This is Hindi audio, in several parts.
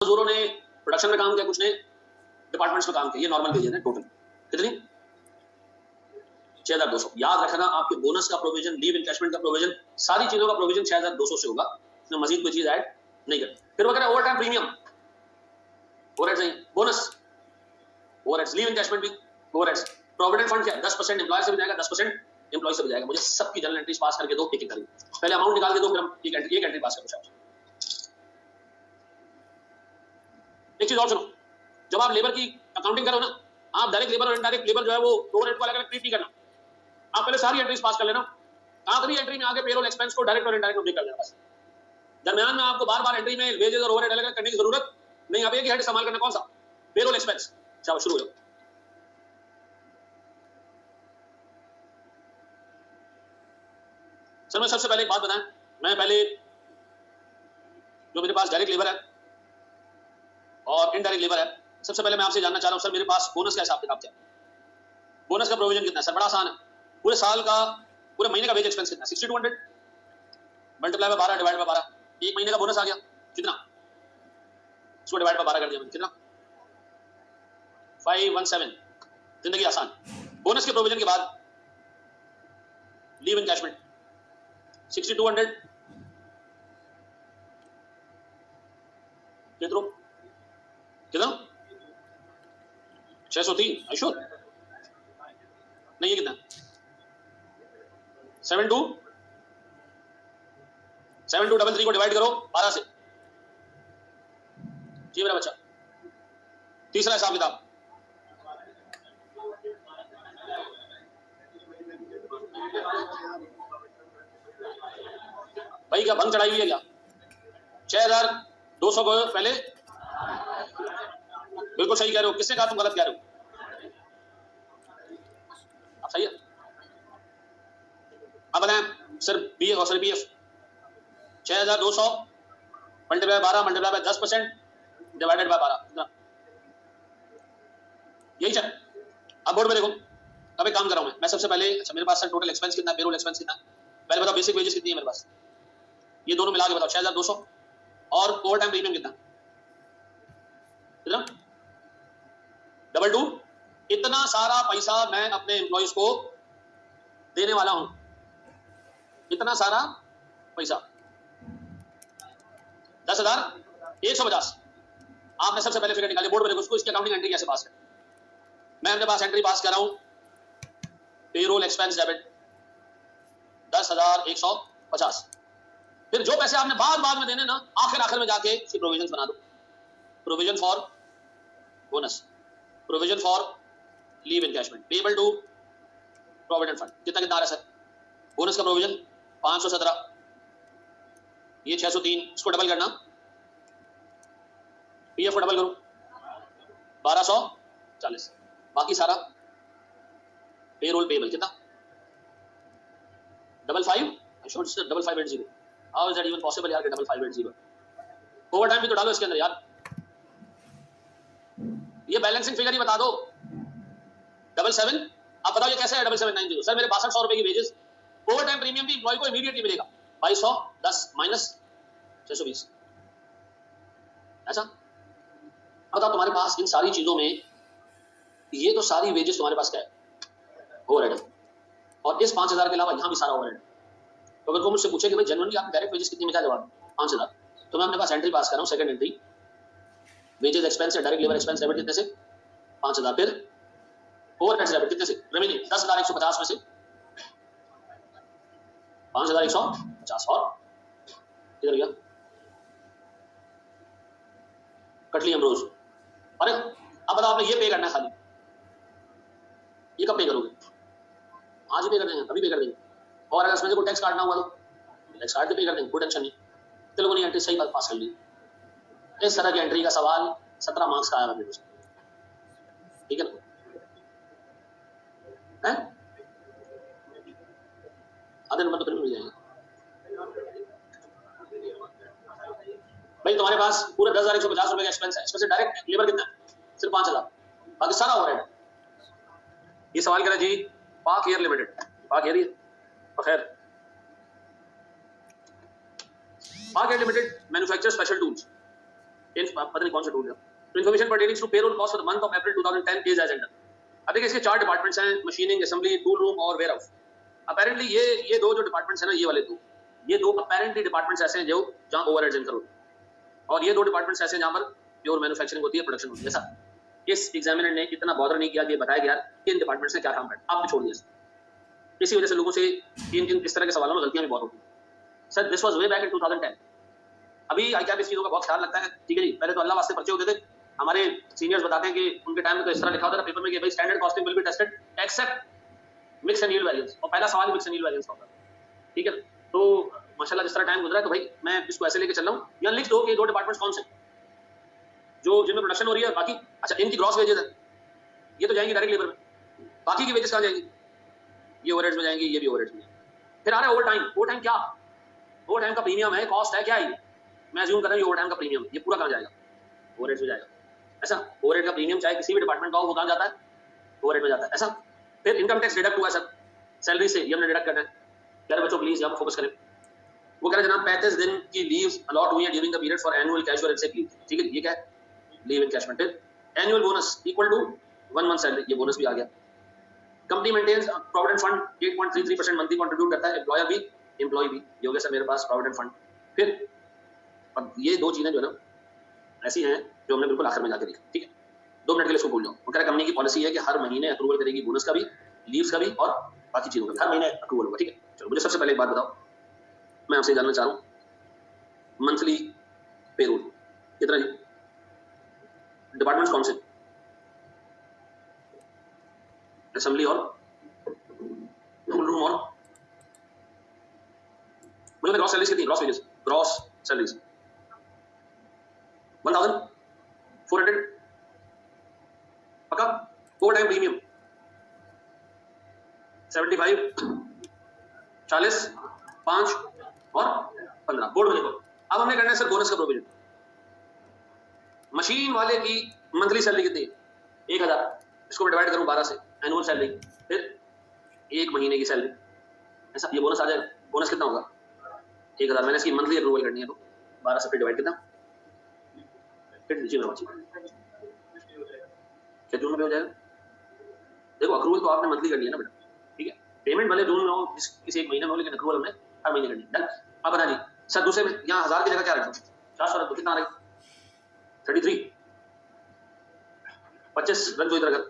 मजदूरों ने प्रोडक्शन में काम किया, कुछ ने डिपार्टमेंट्स में काम किया। ये नॉर्मल वेजेस है टोटल कितनी 6200। याद रखना आपके बोनस का प्रोविजन, लीव एनकैशमेंट का प्रोविजन, सारी चीजों का प्रोविजन 6200 से होगा, इसमें मजीद कोई चीज ऐड नहीं कर। फिर वो कह रहा है ओवर टाइम प्रीमियम, ओवरहेड्स नहीं, बोनस, ओवरहेड्स, लीव एनकैशमेंट भी, ओवरहेड्स, प्रोविडेंट फंड क्या 10% एम्प्लॉय से भी जाएगा, 10% एम्प्लॉय से भी जाएगा। मुझे सबकी जनरल एंट्रीज पास करके दो, एक एक करके पहले अमाउंट निकाल के दो, फिर हम एक एंट्री पास करो। एक चीज और सुनो, जब आप लेबर की अकाउंटिंग करो ना, आप डायरेक्ट लेबर और इनडायरेक्ट लेबर जो है वो ओवरहेड को अलग अलग ट्रीट नहीं करना। आप पहले सारी एंट्रीज पास कर लेना, आखिरी एंट्री में आगे पेरोल एक्सपेंस को डायरेक्ट और इनडायरेक्ट कर लेना बस। दरमियान में आपको बार बार एंट्री में वेजेस और ओवरहेड अलग अलग करने की जरूरत नहीं। आप एक ही हेड इस्तेमाल करना, कौन सा, पेरोल एक्सपेंस। चलो शुरू हो जाओ। सर मैं सबसे पहले एक बात बताएं, मैं पहले जो मेरे पास डायरेक्ट लेबर है और इनडायरेक्ट लेबर है, सबसे पहले मैं आपसे जानना चाह रहा हूं सर मेरे पास बोनस का हिसाब किताब क्या है, बोनस का प्रोविजन कितना है? सर बड़ा आसान है, पूरे साल का, पूरे महीने का वेज एक्सपेंस कितना है? 6200 मल्टीप्लाई बाय 12 डिवाइड बाय 12, एक महीने का बोनस आ गया कितना, इसको डिवाइड बाय 12 कर दिया मैंने, कितना 517। जिंदगी आसान। बोनस के प्रोविजन के बाद लीव एनकैशमेंट 6200 कितना कितना 603। अशोर नहीं, ये कितना 7233 को डिवाइड करो 12 से। जी मेरा बच्चा, तीसरा हिसाब किताब भाई, क्या भंग चढ़ाई हुई है क्या? 6200 को पहले, बिल्कुल सही कह रहे हो। किसने कहा तुम गलत कह रहे हो? आप सही है। अब बताएं सर बी और sir B F 6200 multiply 12 multiply by 10% divided by 12, यही चल। अब बोर्ड में देखो, अब एक काम कर रहा हूं मैं सबसे पहले, अच्छा मेरे पास सर टोटल एक्सपेंस कितना है, पेरोल एक्सपेंस कितना है, पहले बताओ बेसिक वेजेस कितनी है मेरे पास, ये दोनों मिला के बताओ 6200, और ओवर टाइम प्रीमियम कितना कितना 22। इतना सारा पैसा मैं अपने एम्प्लॉइज को देने वाला हूं, इतना सारा पैसा 10,150। आपने सबसे पहले फिगर निकाली, बोर्ड में देखो, उसको इसकी अकाउंटिंग एंट्री कैसे पास है। मैं अपने पास एंट्री पास कर रहा हूं, पेरोल एक्सपेंस डेबिट 10,150। फिर जो पैसे आपने बाद में देने ना, आखिर में जाके इसकी प्रोविजन बना दो। Provision for bonus, provision for leave encashment, payable to provident fund, कितना कितना आ रहा है सर? बोनस का प्रोविजन 517, ये 603, इसको डबल करना, पीएफ को डबल करो 1240, बाकी सारा पेरोल पेबल कितना 5580। How is that even possible यार, 5580? ओवर टाइम भी तो डालो इसके अंदर यार, ये बैलेंसिंग फिगर ही बता दो 77। आप बताओ ये कैसे है 7790? सर मेरे 6200 रुपए की वेजेस, ओवर टाइम प्रीमियम भी एम्प्लॉय को इमीडिएटली मिलेगा 2210 माइनस 620, ऐसा। बताओ तुम्हारे पास इन सारी चीजों में, ये तो सारी वेजेस तुम्हारे पास क्या है, ओवरहेड है, और इस 5000 के अलावा यहां भी सारा ओवरहेड। तो अगर कोई मुझसे पूछे कि भाई जनरली आप डायरेक्ट वेजेस कितनी में, क्या जवाब? 5000। तो मैं अपने पास एंट्री पास कर रहा हूं, सेकंड एंट्री, वेजेस एक्सपेंस है, डायरेक्ट लेबर एक्सपेंस डेबिट कितने से 5000, फिर ओवरहेड्स डेबिट कितने से, रिमेनिंग 10,150 में से 5,150, और किधर गया, कट ली हम रोज। अरे अब बताओ आपने ये पे करना है खाली, ये कब पे करोगे? आज ही पे कर देंगे, अभी पे कर देंगे, और अगर इसमें को टैक्स काटना हुआ तो टैक्स काट के पे कर देंगे, कोई टेंशन नहीं। तो लोगों ने एंट्री सही पास कर ली। इस तरह की एंट्री का सवाल 17 मार्क्स का आया मेरे से, ठीक है ना? आधे नंबर तो फिर मिल जाएंगे भाई। तुम्हारे पास पूरे 10,150 रुपए का एक्सपेंस है, इसमें से डायरेक्ट लेबर कितना है, सिर्फ 5000, बाकी सारा ओवरहेड। ये सवाल करा जी पाक एयर लिमिटेड, पाक एयर, खैर Pak air limited manufacture special tools, पता नहीं कौन सा टूल है, तो information pertaining to payroll cost for the month of April 2010 is as under. अब देखिए इसके 4 डिपार्टमेंट्स हैं, मशीनिंग, असेंबली, टूल रूम और वेयर हाउस। अपेरेंटली ये दो जो डिपार्टमेंट्स हैं ना, ये दो अपेरेंटली डिपार्टमेंट्स ऐसे हैं जो जहां ओवरहेड्स इनकर होते हैं, और ये दो डिपार्टमेंट्स ऐसे हैं जहां पर प्योर मैन्युफैक्चरिंग होती है, प्रोडक्शन होती है। ऐसा इस एग्जामिनर ने इतना बॉदर नहीं किया कि बताया गया कि इन डिपार्टमेंट्स ने क्या काम करना, आपने छोड़ दिया। इसी वजह से लोगों से इन इस तरह के सवालों में गलतियां भी बहुत होती हैं। Sir this was way back in 2010। अभी आई क्या इस चीजों का बहुत ख्याल रखता है, ठीक है जी। पहले तो अल्लाह वास्ते पर्चे होते थे, हमारे सीनियर्स बताते हैं कि उनके टाइम में तो इस तरह लिखा होता था पेपर में कि भाई standard costing will be tested except mix and yield variance, और पहला सवाल मिक्स एंड यील्ड वेरिएंस का होता है, ठीक है। तो माशाल्लाह जिस तरह टाइम गुजरा है तो भाई मैं इसको ऐसे लेके चल रहा हूँ, या लिख दो कि दो डिपार्टमेंट्स कौन से जो जिनमें प्रोडक्शन हो रही है, बाकी अच्छा इनकी ग्रॉस वेजेस है, ये तो जाएंगी डायरेक्ट लेबर में, बाकी की वेजेस कहाँ जाएंगी, ये ओवरहेड्स में जाएंगी, ये भी ओवरहेड्स में। फिर आ रहा है ओवर टाइम। ओवर टाइम क्या, ओवर टाइम का प्रीमियम है, कॉस्ट है, क्या है ये, मैं अज्यूम कर रहा हूँ ये ओवर टाइम का प्रीमियम, ये पूरा कहाँ जाएगा, ओवरहेड्स में जाएगा। ऐसा ओवरहेड का प्रीमियम चाहे किसी भी डिपार्टमेंट का हो, वो कहाँ जाता है, ओवरहेड में जाता है। ऐसा फिर इनकम टैक्स डिडक्ट हुआ सर सैलरी से, ये हमने डिडक्ट करना है। कह रहे बच्चों प्लीज यहाँ फोकस करें। वो कह रहे जनाब 35 दिन की लीव्स अलॉट हुई है during the period for annual casual and sick leave, ठीक है। ये क्या है, leave encashment. Annual bonus equal to 1 month salary, ये बोनस भी आ गया। Company maintains provident fund 8.33% monthly contribute करता है, एम्प्लॉयर भी एम्प्लॉय भी, ये हो गया सर मेरे पास प्रोविडेंट फंड। फिर अब ये दो चीजें जो है ना ऐसी हैं जो हमने बिल्कुल आखिर में जाके देखी, ठीक है। 2 मिनट के लिए इसको भूल जाओ। वो कह रहा कंपनी की पॉलिसी है कि हर महीने अप्रूवल करेगी, बोनस का भी, लीव्स का भी और बाकी चीजों का भी हर महीने अप्रूवल होगा, ठीक है। चलो मुझे सबसे पहले एक बात बताओ, मैं आपसे जानना चाह रहा हूँ मंथली पेरोल कितना जी, डिपार्टमेंट्स कौन से, असेंबली और टूल रूम, और मुझे ग्रॉस सैलरीज कितनी, ग्रॉस वेजेस, ग्रॉस सैलरीज 1400 पक्का। ओवर टाइम प्रीमियम 75, 40, 5 और 15, बोर्ड में लिखो। अब हमने करना है सर बोनस का प्रोविजन। मशीन वाले की मंथली सैलरी कितनी है, 1000, इसको मैं डिवाइड करूं 12 से, एनुअल सैलरी, फिर एक महीने की सैलरी, ऐसा ये बोनस आ जाएगा। बोनस कितना होगा 1000, मैंने इसकी मंथली अप्रूवल करनी है तो 12 से फिर डिवाइड कितना, फिर नीचे में क्या जून में हो जाएगा। देखो अक्रूवल तो आपने मंथली करनी है ना बेटा, ठीक है। पेमेंट भले जून में हो, किसी एक महीने में हो, लेकिन अक्रूवल हमने हर महीने करनी है। डन। अब बता जी सर दूसरे में यहाँ 1000 की जगह क्या रखूं, 400 रख दो, कितना आ रहा है 33, 25 रख दो इधर, अगर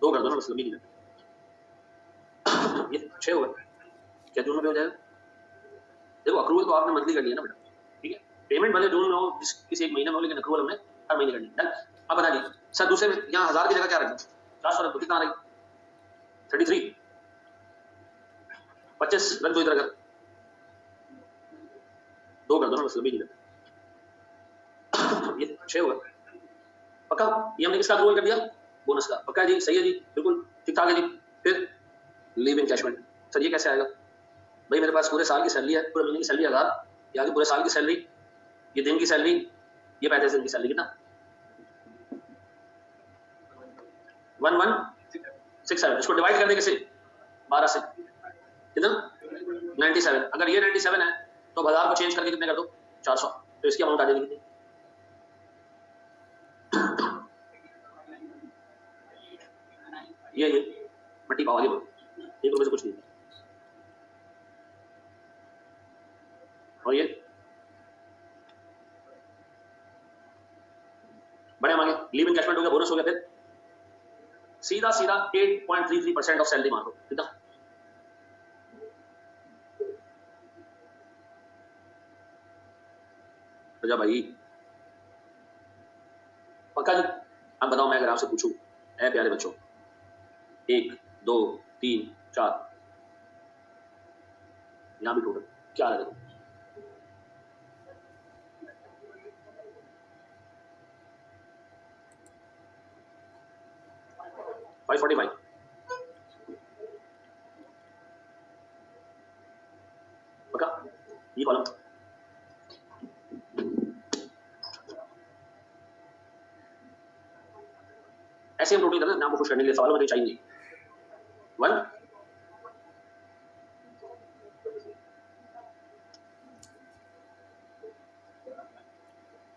2 कर दो ना, मतलब नहीं ये 6 होगा, क्या जून में हो जाएगा। देखो अक्रूवल तो आपने मंथली करनी है ना बेटा, ठीक है। पेमेंट भले जून में हो, किसी एक महीने में हो, लेकिन अक्रूवल हमने हर महीने करनी है। डन। अब बता जी सर दूसरे में यहाँ 1000 की जगह क्या रखूं, 400 रख दो, कितना आ रहा है 33, 25 रख दो इधर, अगर 2 कर दो ना, मतलब नहीं ये 6 होगा पक्का। ये हमने किसका अप्रूवल कर दिया, बोनस का, पक्का जी, सही है जी, बिल्कुल ठीक ठाक है जी। फिर लीव एनकैशमेंट, सर ये कैसे आएगा, भाई मेरे पास पूरे साल की सैलरी है, पूरे महीने की सैलरी 1000, ये आगे पूरे साल की सैलरी, ये दिन की सैलरी, ये 35 दिन की सैलरी, कितना 1167, इसको डिवाइड कर दे किसे 12 से, कितना 97। अगर ये 97 है तो 1000 को चेंज करके कितने कर दो 400, तो इसकी अमाउंट आ जाएगी कितनी, ये मट्टी पाव आगे बढ़ो, 1 रुपए से कुछ नहीं। और ये बड़े मांगे, लीव एनकैशमेंट हो गया, बोनस हो गया, फिर सीधा सीधा 8.33% ऑफ सैलरी मांगो, कितना तो भाई पक्का जी। अब बताओ मैं अगर आपसे पूछूं ऐ प्यारे बच्चों, 1 2 3 4 यहां भी टोटल क्या आ रहा है, 545 पक्का, ये कॉलम ऐसे हम टोटल करना, नाम को खुश करने के लिए सवाल में चाहिए नहीं 1 2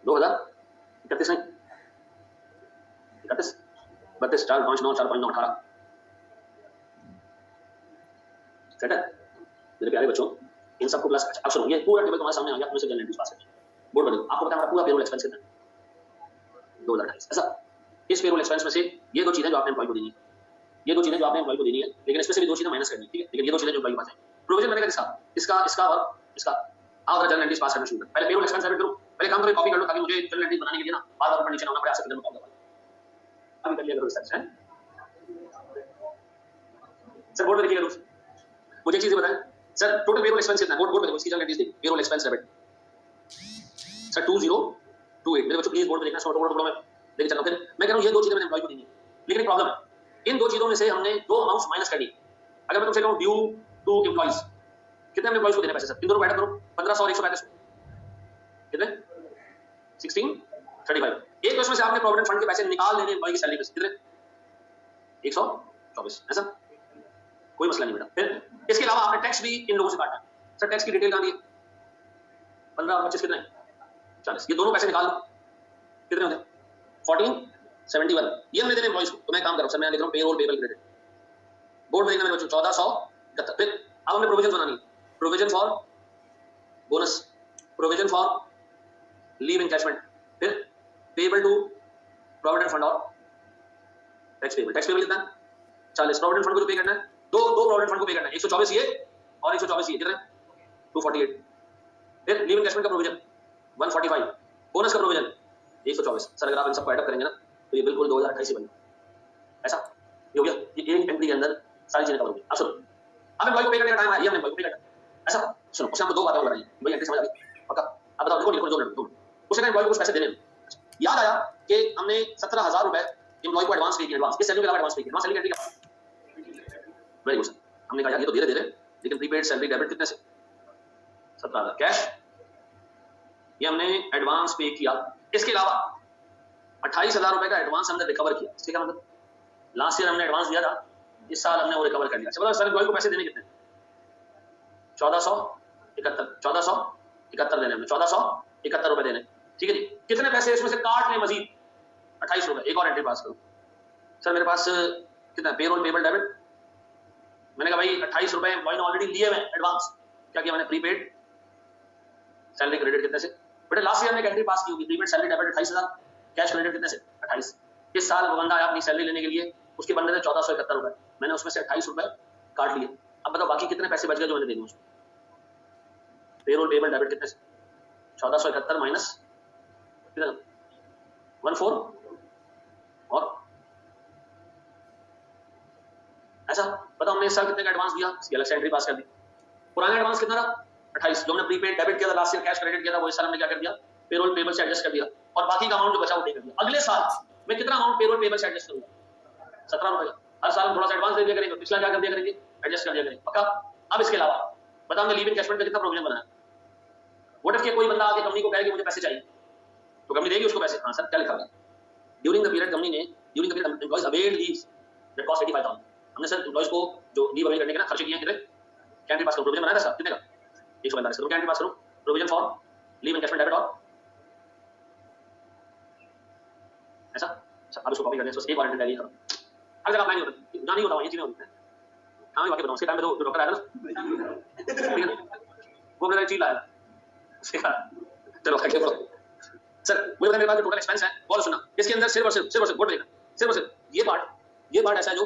2031 नहीं 31 32 4 5 9 4 5 9 18 सेट है मेरे प्यारे बच्चों। इन सबको प्लस अब सुनो, ये पूरा टेबल तुम्हारे सामने आ गया, तुमसे जनरल एंट्रीज पास है। बोर्ड बदलो, आपको पता है हमारा पूरा पेरोल एक्सपेंस कितना है 2028। ऐसा इस पेरोल एक्सपेंस में से ये दो चीजें जो आपने एम्प्लॉय को देनी है, ये दो चीजें जो आपने एम्प्लॉय को देनी है, लेकिन इसमें से भी दो चीजें माइनस करनी है, ठीक है। लेकिन ये दो चीजें जो एम्प्लॉय के पास है, प्रोविजन बनेगा इसका इसका इसका और इसका। आओ जनरल एंट्रीज पास करना शुरू करो। पहले पेरोल एक्सपेंस डेबिट करो, पहले काम करो, कॉपी कर लो ताकि मुझे जनरल एंट्रीज बनाने के लिए ना बार-बार ऊपर नीचे ना होना पड़े, आपसे कॉल करना। अभी कर लिया करो रिसर्च है सर। बोर्ड में लिखिएगा रूल्स। मुझे चीजें बताएं सर, टोटल पेरोल एक्सपेंस कितना है? बोर्ड में इसकी जनरल एंट्रीज देखिए, पेरोल एक्सपेंस डेबिट सर 2028। मेरे बच्चों प्लीज बोर्ड में देखना, छोटा बोर्ड में लेके चलो। फिर मैं कह रहा हूं ये दो चीजें मैंने एम्प्लॉय को देनी है, लेकिन एक प्रॉब्लम है, इन दो चीजों में से हमने दो अमाउंट्स माइनस करनी है। अगर मैं तुमसे कहूं ड्यू टू एम्प्लॉइज, कितने हमने एम्प्लॉइज को देने पैसे सर? इन दोनों को ऐड करो, 1500 और 135 कितने 1635। एक तो इसमें से आपने प्रोविडेंट फंड के पैसे निकाल देने एम्प्लॉय की सैलरी में से, कितने 124। ऐसा कोई मसला नहीं बेटा। फिर इसके अलावा आपने टैक्स भी इन लोगों से काटना है सर। टैक्स की डिटेल कहां दी है? 15 और 25 कितने 40। ये दोनों पैसे निकाल दो, कितने होते 1471। ये हमने देने एम्प्लॉइज को। तो मैं काम कर रहा हूं सर, मैं लिख रहा हूं पेरोल पेबल क्रेडिट। बोर्ड में देखना मेरे बच्चों 1471। फिर अब हमने प्रोविजन बनानी है, provision for bonus, provision for leave encashment, फिर पेबल टू प्रोविडेंट फंड और टैक्स पेबल। टैक्स पेबल कितना 40। प्रोविडेंट फंड को पे करना है, दो प्रोविडेंट फंड को पे करना है, 124 ये और 124 ये, कितना 248। फिर लीव एनकैशमेंट का प्रोविजन 145, बोनस का प्रोविजन 124। सर अगर आप इन सबको ऐड अप करेंगे ना तो ये बिल्कुल 2028 से बनेगा। ऐसा ये हो गया, ये एक एंट्री के अंदर सारी चीजें कवर हो गई। अब सुनो, अब एम्प्लॉय को पे करने का टाइम है, ये हमने एम्प्लॉय को पे करना है। ऐसा सुनो, उसने हमको दो बातें बताई भाई, एंट्री समझ आ गई पक्का? अब बताओ, देखो लिखो, दो उसने एम्प्लॉय को कुछ पैसे देने हैं। याद आया कि हमने 17,000 रुपए एम्प्लॉय को एडवांस पे किया, एडवांस किस सैलरी के अलावा एडवांस पे किया, सैलरी एंट्री का। Very good sir. हमने कहा यार ये तो धीरे धीरे, लेकिन प्रीपेड सैलरी डेबिट कितने से 17,000 कैश, ये हमने एडवांस पे किया। इसके अलावा 28,000 रुपए का एडवांस हमने रिकवर किया। इसके क्या मतलब, लास्ट ईयर हमने एडवांस दिया था, इस साल हमने वो रिकवर कर लिया। अच्छा सर एम्प्लॉय को पैसे देने कितने 1471 देने, हमने 1471 रुपए देने, ठीक है जी। कितने पैसे इसमें से काट लें मजीद 28 रुपए। एक और एंट्री पास करो सर, मेरे पास कितना पेरोल पेबल डेबिट। मैंने कहा भाई 28 रुपए एम्प्लॉय ने ऑलरेडी लिए हैं एडवांस, क्या किया मैंने प्रीपेड सैलरी क्रेडिट कितने से बेटा, लास्ट ईयर में एंट्री पास की होगी, prepaid salary debit 28,000, cash credit कितने से 28। इस साल वो बंदा आया अपनी सैलरी लेने के लिए, उसके बंदे ने 1471 रुपए, मैंने उसमें से 28 रुपए काट लिए। अब बताओ बाकी कितने पैसे बच गए जो मैंने देने उसको? पेरोल पेबल डेबिट कितने से 1471 माइनस 14 और ऐसा बताओ हमने इस साल कितने का एडवांस दिया, इसकी अलग से एंट्री पास कर दी। पुराना एडवांस कितना था 28, जो हमने प्रीपेड डेबिट किया था लास्ट ईयर, कैश क्रेडिट किया था, वो इस साल हमने क्या कर दिया पेरोल पेबल से एडजस्ट कर दिया, और बाकी का अमाउंट जो बचा वो पे कर दिया। अगले साल मैं कितना अमाउंट पेरोल पेबल से एडजस्ट करूंगा 17 रुपए। हर साल थोड़ा सा एडवांस दे दिया करेंगे, पिछला क्या कर दिया करेंगे एडजस्ट कर दिया करेंगे पक्का। अब इसके अलावा बताओ हमने लीव एनकैशमेंट का कितना प्रोविजन बनाया। व्हाट इफ कोई बंदा आके कंपनी को कहे कि मुझे पैसे चाहिए, तो कंपनी देगी उसको पैसे। हाँ सर क्या लिखा है ड्यूरिंग द पीरियड, कंपनी ने during the period employees availed leaves that cost 85,000। हमने सर एम्प्लॉइज को जो लीव अवेल करने के ना खर्चे किए हैं, कितने कैंट्री पास करो, प्रोविजन बनाया था सर कितने का 145 करो, कैंट्री पास करो provision for leave encashment debit और ऐसा। अच्छा अब इसको कॉपी करने से एक और एंट्री डालिए। हर जगह अप्लाई नहीं होता, ना नहीं होता ये चीजें होती हैं। हाँ मैं वाकई बताऊं, उसके टाइम में तो जो डॉक्टर आया ना वो मेरा चीज लाया चलो आगे बढ़ो सर। मुझे मेरे पास जो टोटल एक्सपेंस है बहुत सुना, इसके अंदर सिर्फ और सिर्फ बोर्ड देखना, सिर्फ और सिर्फ ये पार्ट ऐसा है जो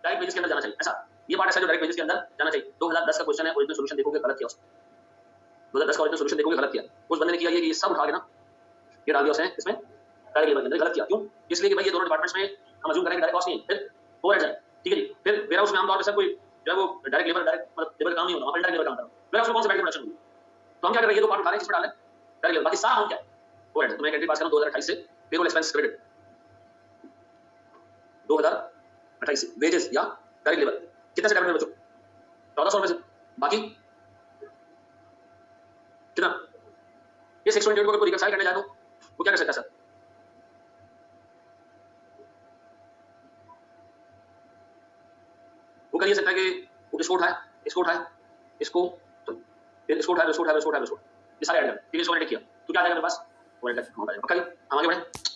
डायरेक्ट वेजेस के अंदर जाना चाहिए। ऐसा ये पार्ट ऐसा जो डायरेक्ट वेजेस के अंदर जाना चाहिए। 2010 का क्वेश्चन है, ओरिजिनल सॉल्यूशन देखोगे गलत किया उसने। 2010 का ओरिजिनल सॉल्यूशन देखोगे गलत किया, उस बंदे ने किया ये सब उठा के ना ये डाल दिया उसने इसमें डायरेक्ट लेवल के अंदर, गलत किया। क्यों? इसलिए कि भाई ये दोनों डिपार्टमेंट्स में हम अज्यूम करेंगे डायरेक्ट कॉस्ट नहीं है, फिर ओवरहेड है, ठीक है जी। फिर वेयर हाउस में आमतौर पर सर कोई जो है वो डायरेक्ट लेबर डायरेक्ट मतलब लेबर काम नहीं होता, वहां पर डायरेक्ट लेबर काम करता है। वेयर हाउस में कौन सा बैठ के प्रोडक्शन होगी, तो हम क्या कर रहे हैं ये दो पार्ट उठा रहे हैं, इसमें डालें डायरेक्ट लेबर, बाकी सारा हम क्या ओवरहेड। तो मैं एंट्री पास करूं 2028 से पेरोल एक्सपेंस क्रेडिट 2028 से वेजेस या डायरेक्ट लेबर कितना से डेबिट में बचो 1400 रुपए से, बाकी कितना ये 628 को अगर कोई रिकंसाइल करने जाए तो वो क्या कर सकता है सर? वो कर ये सकता है कि वो इसको उठाए इसको फिर इसको उठाए ये सारे ऐड कर, ठीक है इसको मैंने किया तो क्या आ जाएगा मेरे पास ओवरहेड लेफ्ट अमाउंट आ जाएगा। पक्का जी? हम आगे बढ़े।